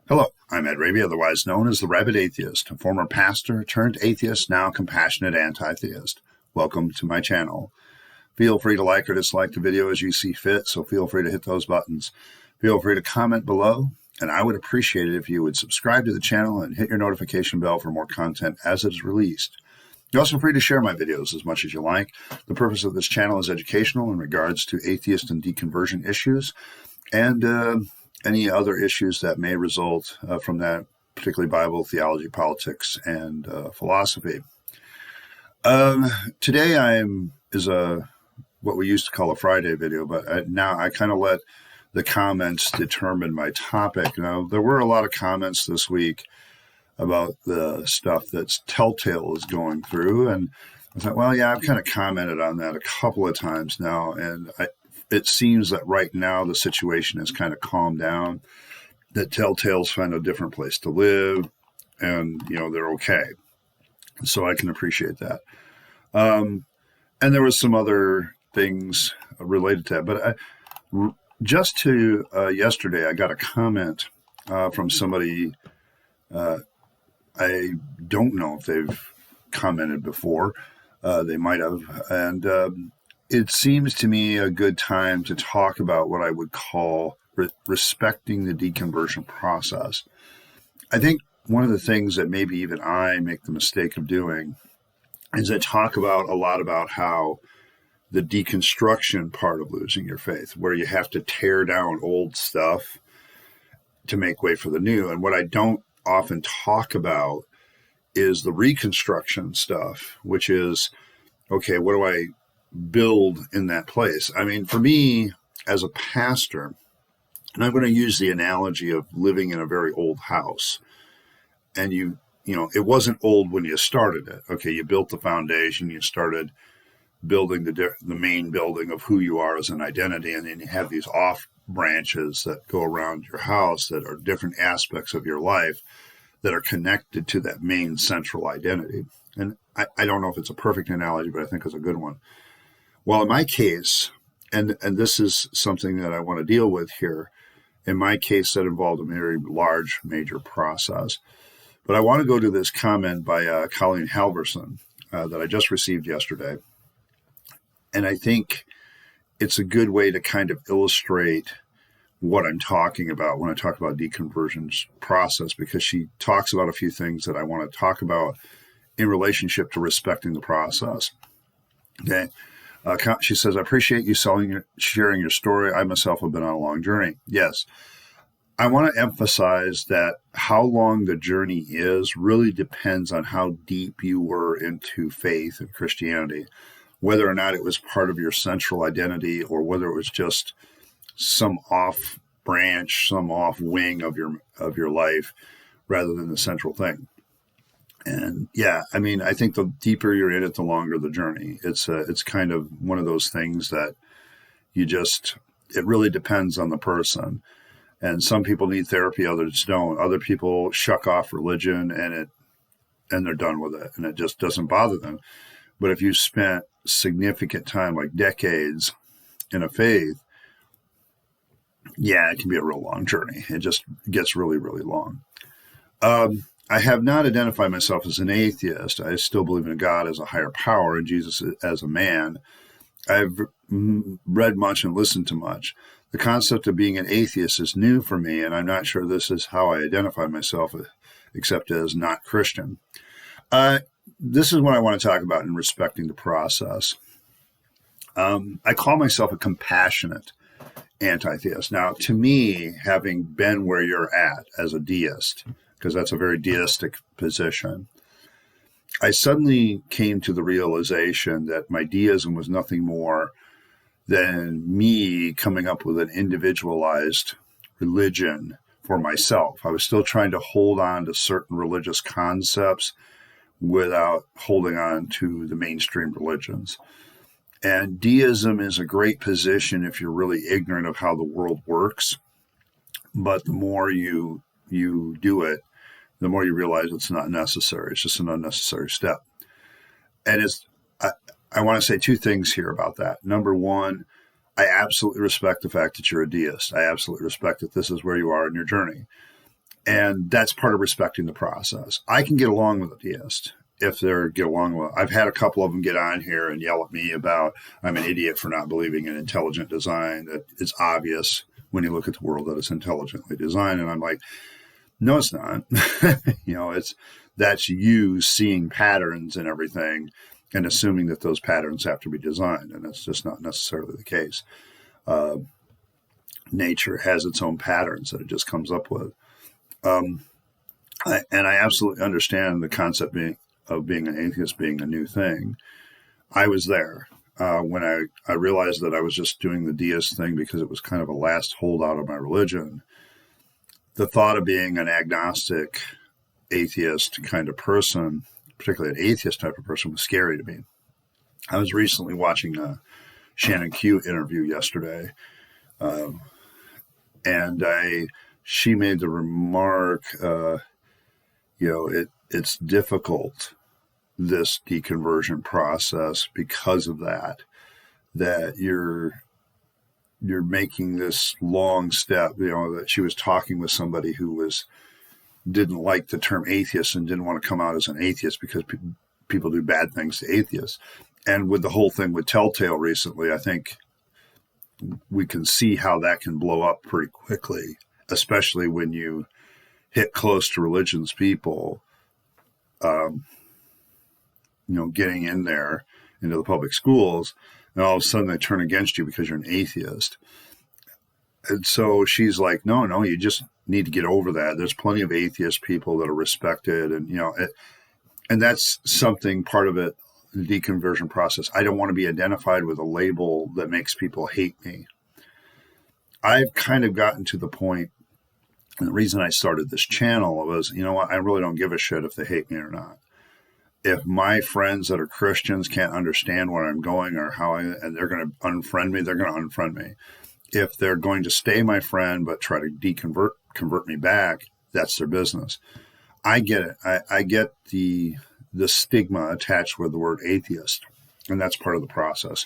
Hello, I'm Ed Rabyd, otherwise known as the Rabyd Atheist, a former pastor turned atheist, now compassionate anti-theist. Welcome to my channel. Feel free to like or dislike the video as you see fit, so feel free to hit those buttons. Feel free to comment below, and I would appreciate it if you would subscribe to the channel and hit your notification bell for more content as it is released. You're also free to share my videos as much as you like. The purpose of this channel is educational in regards to atheist and deconversion issues, and any other issues that may result from that, particularly Bible, theology, politics, and philosophy. Today is what we used to call a Friday video, but now I kind of let the comments determine my topic. Now, there were a lot of comments this week about the stuff that Telltale is going through, and I thought, well, yeah, I've kind of commented on that a couple of times now, and it seems that right now the situation has kind of calmed down, that Telltale's found a different place to live, and, they're okay. So I can appreciate that. And there was some other things related to that. But yesterday, I got a comment from somebody. I don't know if they've commented before. They might have. And it seems to me a good time to talk about what I would call respecting the deconversion process. I think one of the things that maybe even I make the mistake of doing is I talk about a lot about how the deconstruction part of losing your faith, where you have to tear down old stuff to make way for the new. And what I don't often talk about is the reconstruction stuff, which is, okay, what do I build in that place? I mean, for me as a pastor, and I'm going to use the analogy of living in a very old house, and it wasn't old when you started it. Okay, you built the foundation, you started building the main building of who you are as an identity, and then you have these off branches that go around your house that are different aspects of your life that are connected to that main central identity. And I don't know if it's a perfect analogy, but I think it's a good one. Well, in my case, and this is something that I want to deal with here, in my case that involved a very large, major process. But I want to go to this comment by Colleen Halverson that I just received yesterday. And I think it's a good way to kind of illustrate what I'm talking about when I talk about deconversion process, because she talks about a few things that I want to talk about in relationship to respecting the process. Okay. She says, I appreciate you sharing your story. I myself have been on a long journey. Yes. I want to emphasize that how long the journey is really depends on how deep you were into faith and Christianity, whether or not it was part of your central identity or whether it was just some off branch, some off wing of your life rather than the central thing. And yeah, I mean, I think the deeper you're in it, the longer the journey. It's kind of one of those things that it really depends on the person. And some people need therapy, others don't. Other people shuck off religion and they're done with it, and it just doesn't bother them. But if you spent significant time, like decades, in a faith, yeah, it can be a real long journey. It just gets really, really long. I have not identified myself as an atheist. I still believe in God as a higher power and Jesus as a man. I've read much and listened to much. The concept of being an atheist is new for me, and I'm not sure this is how I identify myself, except as not Christian. This is what I want to talk about in respecting the process. I call myself a compassionate anti-theist. Now, to me, having been where you're at as a deist, because that's a very deistic position, I suddenly came to the realization that my deism was nothing more than me coming up with an individualized religion for myself. I was still trying to hold on to certain religious concepts without holding on to the mainstream religions. And deism is a great position if you're really ignorant of how the world works. But the more you do it, the more you realize it's not necessary. It's just an unnecessary step. And I want to say two things here about that. Number one, I absolutely respect the fact that you're a deist. I absolutely respect that this is where you are in your journey. And that's part of respecting the process. I can get along with a deist if they're get along with. I've had a couple of them get on here and yell at me about I'm an idiot for not believing in intelligent design, that it's obvious when you look at the world that it's intelligently designed. And I'm like, no, it's not. That's you seeing patterns and everything and assuming that those patterns have to be designed. And that's just not necessarily the case. Nature has its own patterns that it just comes up with. And I absolutely understand the concept of being an atheist being a new thing. I was there when I realized that I was just doing the deist thing because it was kind of a last holdout of my religion. The thought of being an agnostic, atheist kind of person, particularly an atheist type of person, was scary to me. I was recently watching a Shannon Q interview yesterday, and she made the remark, it's difficult, this deconversion process, because of that you're making this long step, that she was talking with somebody who didn't like the term atheist and didn't want to come out as an atheist because people do bad things to atheists. And with the whole thing with Telltale recently, I think we can see how that can blow up pretty quickly, especially when you hit close to religion's people, getting in there into the public schools, and all of a sudden they turn against you because you're an atheist. And so she's like, no, you just need to get over that. There's plenty of atheist people that are respected. And that's something, part of it, the deconversion process. I don't want to be identified with a label that makes people hate me. I've kind of gotten to the point, and the reason I started this channel was, I really don't give a shit if they hate me or not. If my friends that are Christians can't understand where I'm going or and they're going to unfriend me, they're going to unfriend me. If they're going to stay my friend but try to convert me back, that's their business. I get it. I get the stigma attached with the word atheist, and that's part of the process.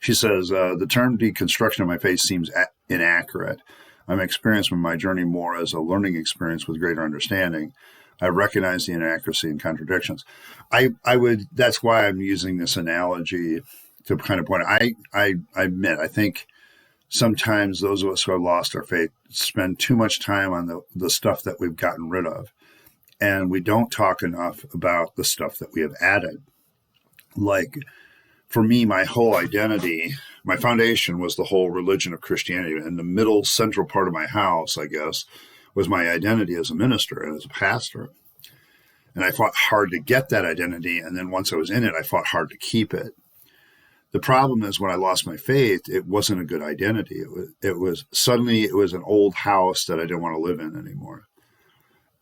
She says, the term deconstruction of my faith seems inaccurate. I'm experiencing my journey more as a learning experience with greater understanding. I recognize the inaccuracy and contradictions. That's why I'm using this analogy to kind of point out. I admit, I think sometimes those of us who have lost our faith spend too much time on the stuff that we've gotten rid of. And we don't talk enough about the stuff that we have added. Like, for me, my whole identity, my foundation was the whole religion of Christianity. And the middle central part of my house, I guess, was my identity as a minister and as a pastor. And I fought hard to get that identity. And then once I was in it, I fought hard to keep it. The problem is when I lost my faith, it wasn't a good identity. It was an old house that I didn't want to live in anymore.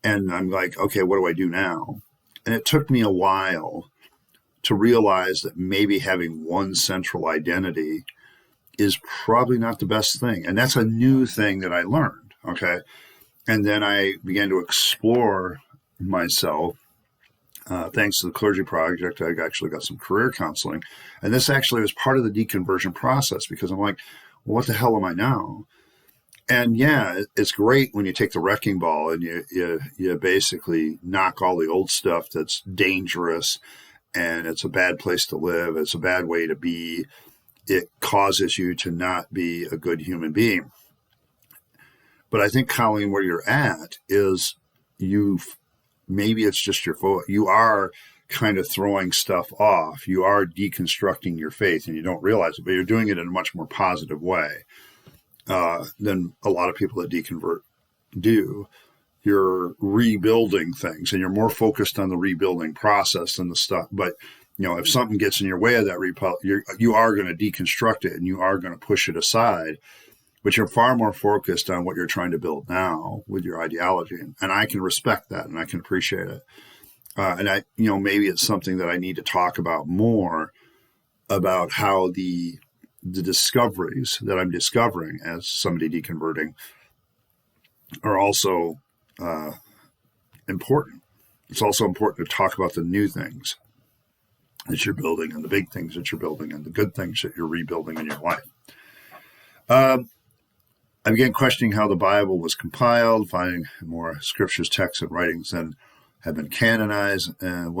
And I'm like, okay, what do I do now? And it took me a while to realize that maybe having one central identity is probably not the best thing. And that's a new thing that I learned, okay? And then I began to explore myself. Thanks to the Clergy Project, I actually got some career counseling. And this actually was part of the deconversion process because I'm like, well, what the hell am I now? And yeah, it's great when you take the wrecking ball and you basically knock all the old stuff that's dangerous and it's a bad place to live. It's a bad way to be. It causes you to not be a good human being. But I think, Colleen, where you're at is maybe it's just your fault. You are kind of throwing stuff off. You are deconstructing your faith and you don't realize it, but you're doing it in a much more positive way than a lot of people that deconvert do. You're rebuilding things and you're more focused on the rebuilding process than the stuff. But, if something gets in your way of that you are going to deconstruct it and you are going to push it aside. But you're far more focused on what you're trying to build now with your ideology. And I can respect that and I can appreciate it. And maybe it's something that I need to talk about more about how the discoveries that I'm discovering as somebody deconverting are also important. It's also important to talk about the new things that you're building and the big things that you're building and the good things that you're rebuilding in your life. I began questioning how the Bible was compiled, finding more scriptures, texts, and writings than have been canonized, and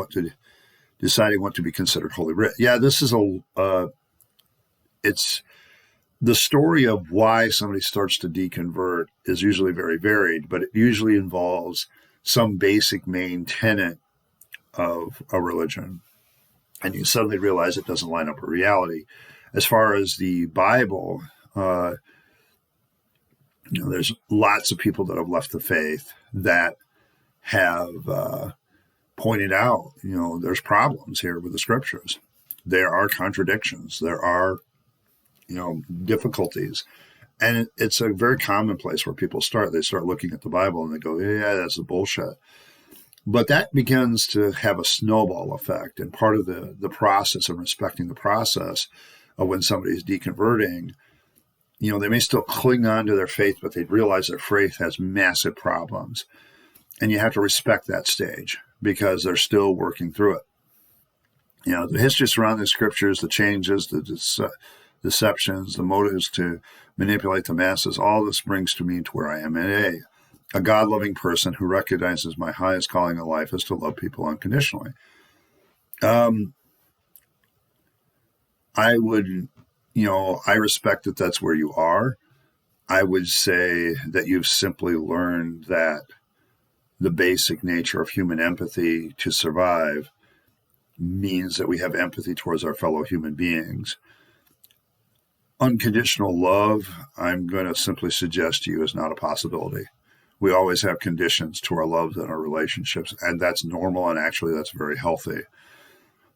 deciding what to be considered holy writ. Yeah, this is it's the story of why somebody starts to deconvert is usually very varied, but it usually involves some basic main tenet of a religion. And you suddenly realize it doesn't line up with reality. As far as the Bible, there's lots of people that have left the faith that have pointed out, there's problems here with the scriptures. There are contradictions. There are, difficulties. And it's a very common place where people start. They start looking at the Bible and they go, yeah, that's a bullshit. But that begins to have a snowball effect. And part of the process of respecting the process of when somebody's deconverting, they may still cling on to their faith, but they realize their faith has massive problems. And you have to respect that stage because they're still working through it. The history surrounding the scriptures, the changes, the deceptions, the motives to manipulate the masses, all this brings to me to where I am today. A God-loving person who recognizes my highest calling in life is to love people unconditionally. I would, I respect that that's where you are. I would say that you've simply learned that the basic nature of human empathy to survive means that we have empathy towards our fellow human beings. Unconditional love, I'm going to simply suggest to you, is not a possibility. We always have conditions to our loves and our relationships, and that's normal, and actually that's very healthy.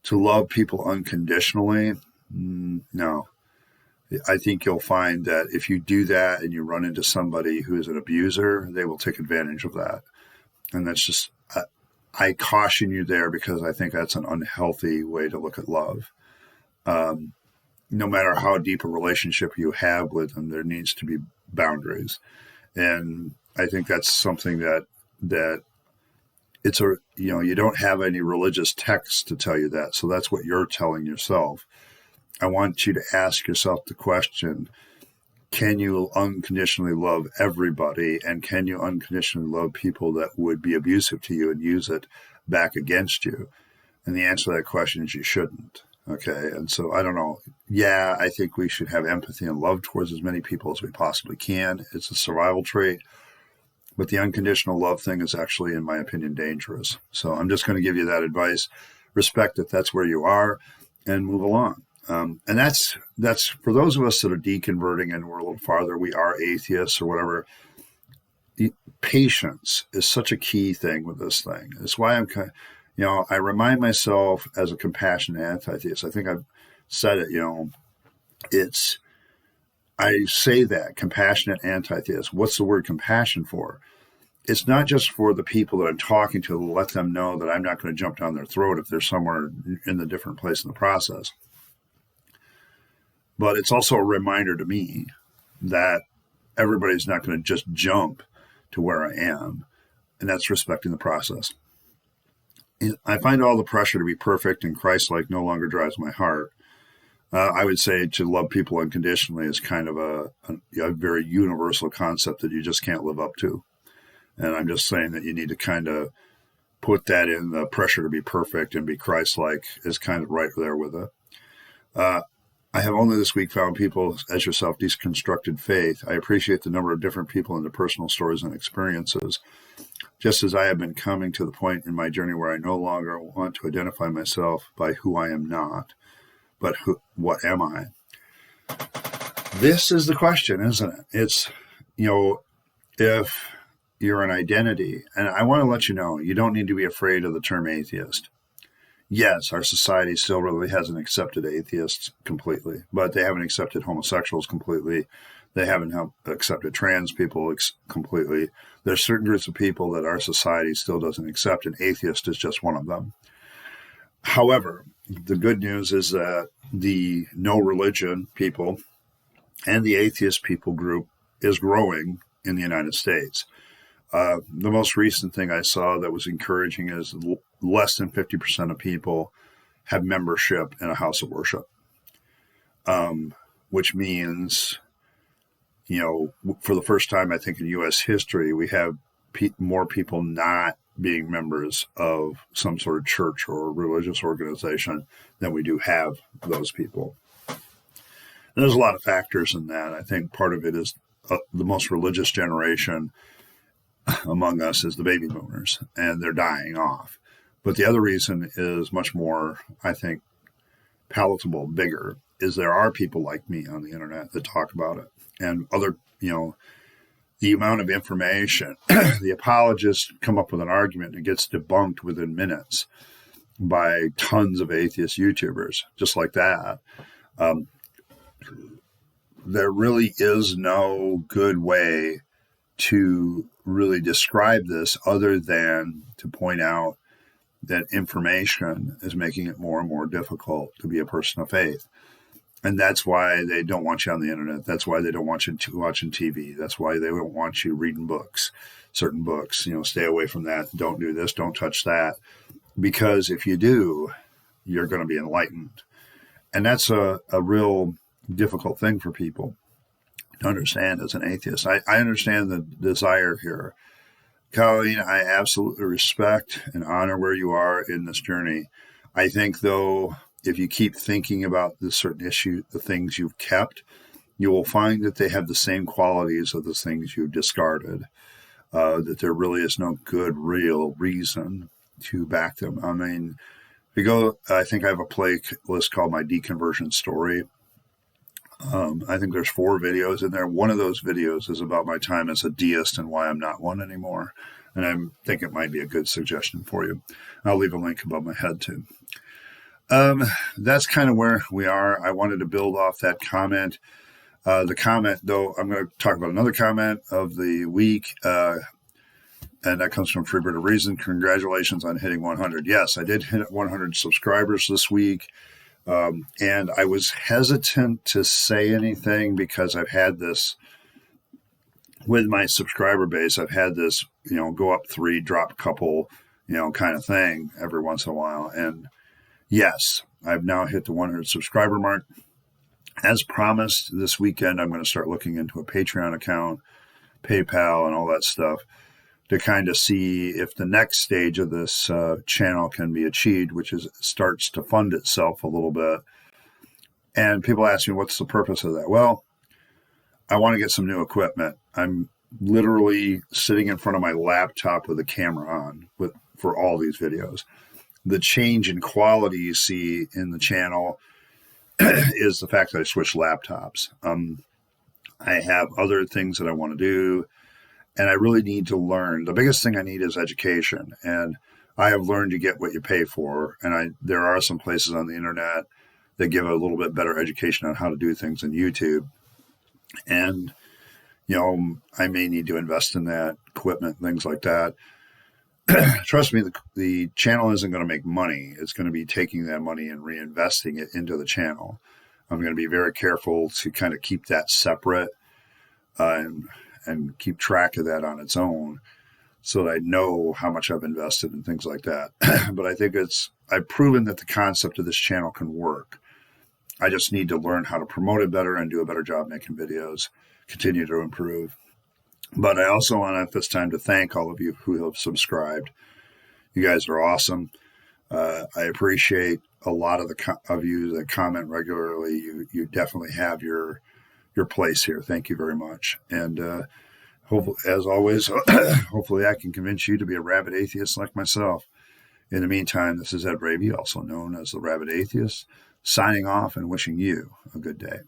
To love people unconditionally, no. I think you'll find that if you do that and you run into somebody who is an abuser, they will take advantage of that. And that's just, I caution you there because I think that's an unhealthy way to look at love. No matter how deep a relationship you have with them, there needs to be boundaries. And I think that's something that it's you don't have any religious text to tell you that. So that's what you're telling yourself. I want you to ask yourself the question, can you unconditionally love everybody? And can you unconditionally love people that would be abusive to you and use it back against you? And the answer to that question is you shouldn't. Okay. And so I don't know. Yeah, I think we should have empathy and love towards as many people as we possibly can. It's a survival trait. But the unconditional love thing is actually, in my opinion, dangerous. So I'm just going to give you that advice. Respect that that's where you are and move along. And that's for those of us that are deconverting and we're a little farther, we are atheists or whatever. Patience is such a key thing with this thing. That's why I remind myself as a compassionate antitheist. I think I've said it, I say that, compassionate antitheist. What's the word compassion for? It's not just for the people that I'm talking to let them know that I'm not going to jump down their throat if they're somewhere in a different place in the process. But it's also a reminder to me that everybody's not going to just jump to where I am, and that's respecting the process. I find all the pressure to be perfect and Christ-like no longer drives my heart. I would say to love people unconditionally is kind of a very universal concept that you just can't live up to. And I'm just saying that you need to kind of put that in. The pressure to be perfect and be Christ-like is kind of right there with it. I have only this week found people as yourself deconstructed faith. I appreciate the number of different people and their personal stories and experiences. Just as I have been coming to the point in my journey where I no longer want to identify myself by who I am not, but what am I? This is the question, isn't it? It's, if you're an identity, and I want to let you know, you don't need to be afraid of the term atheist. Yes, our society still really hasn't accepted atheists completely, but they haven't accepted homosexuals completely. They haven't accepted trans people completely. There's certain groups of people that our society still doesn't accept, and atheist is just one of them. However, the good news is that the no religion people and the atheist people group is growing in the United States. The most recent thing I saw that was encouraging is less than 50% of people have membership in a house of worship, which means For the first time, I think in U.S. history, we have more people not being members of some sort of church or religious organization than we do have those people. And there's a lot of factors in that. I think part of it is the most religious generation among us is the baby boomers, and they're dying off. But the other reason is much more, I think, palatable, bigger, is there are people like me on the internet that talk about it. And other, the amount of information, the apologists come up with an argument and it gets debunked within minutes by tons of atheist YouTubers, just like that. There really is no good way to really describe this other than to point out that information is making it more and more difficult to be a person of faith. And that's why they don't want you on the internet. That's why they don't want you watching TV. That's why they don't want you reading books, certain books. Stay away from that. Don't do this. Don't touch that. Because if you do, you're going to be enlightened. And that's a real difficult thing for people to understand as an atheist. I understand the desire here. Colleen, I absolutely respect and honor where you are in this journey. I think, though, if you keep thinking about this certain issue, the things you've kept, you will find that they have the same qualities of the things you've discarded, that there really is no good, real reason to back them. I mean, if you go, I think I have a playlist called My Deconversion Story. I think there's 4 videos in there. One of those videos is about my time as a deist and why I'm not one anymore. And I think it might be a good suggestion for you. I'll leave a link above my head too. That's kind of where we are. I wanted to build off that comment. The comment, though, I'm going to talk about another comment of the week. And that comes from Freebird of Reason. Congratulations on hitting 100. Yes, I did hit 100 subscribers this week. And I was hesitant to say anything because I've had this with my subscriber base. I've had this, go up 3, drop a couple, kind of thing every once in a while. And yes, I've now hit the 100 subscriber mark. As promised, this weekend, I'm going to start looking into a Patreon account, PayPal, and all that stuff to kind of see if the next stage of this channel can be achieved, which is it starts to fund itself a little bit. And people ask me, what's the purpose of that? Well, I want to get some new equipment. I'm literally sitting in front of my laptop with a camera on for all these videos. The change in quality you see in the channel is the fact that I switched laptops. I have other things that I want to do. And I really need to learn. The biggest thing I need is education. And I have learned to get what you pay for. And there are some places on the internet that give a little bit better education on how to do things than YouTube. And, I may need to invest in that equipment, things like that. Trust me, the channel isn't going to make money. It's going to be taking that money and reinvesting it into the channel. I'm going to be very careful to kind of keep that separate and keep track of that on its own so that I know how much I've invested and things like that. But I think I've proven that the concept of this channel can work. I just need to learn how to promote it better and do a better job making videos, continue to improve. But I also want at this time to thank all of you who have subscribed. You guys are awesome. I appreciate a lot of you that comment regularly. You definitely have your place here. Thank you very much. And hopefully, as always, hopefully I can convince you to be a rabid atheist like myself. In the meantime, this is Ed Rabyd, also known as the Rabid Atheist, signing off and wishing you a good day.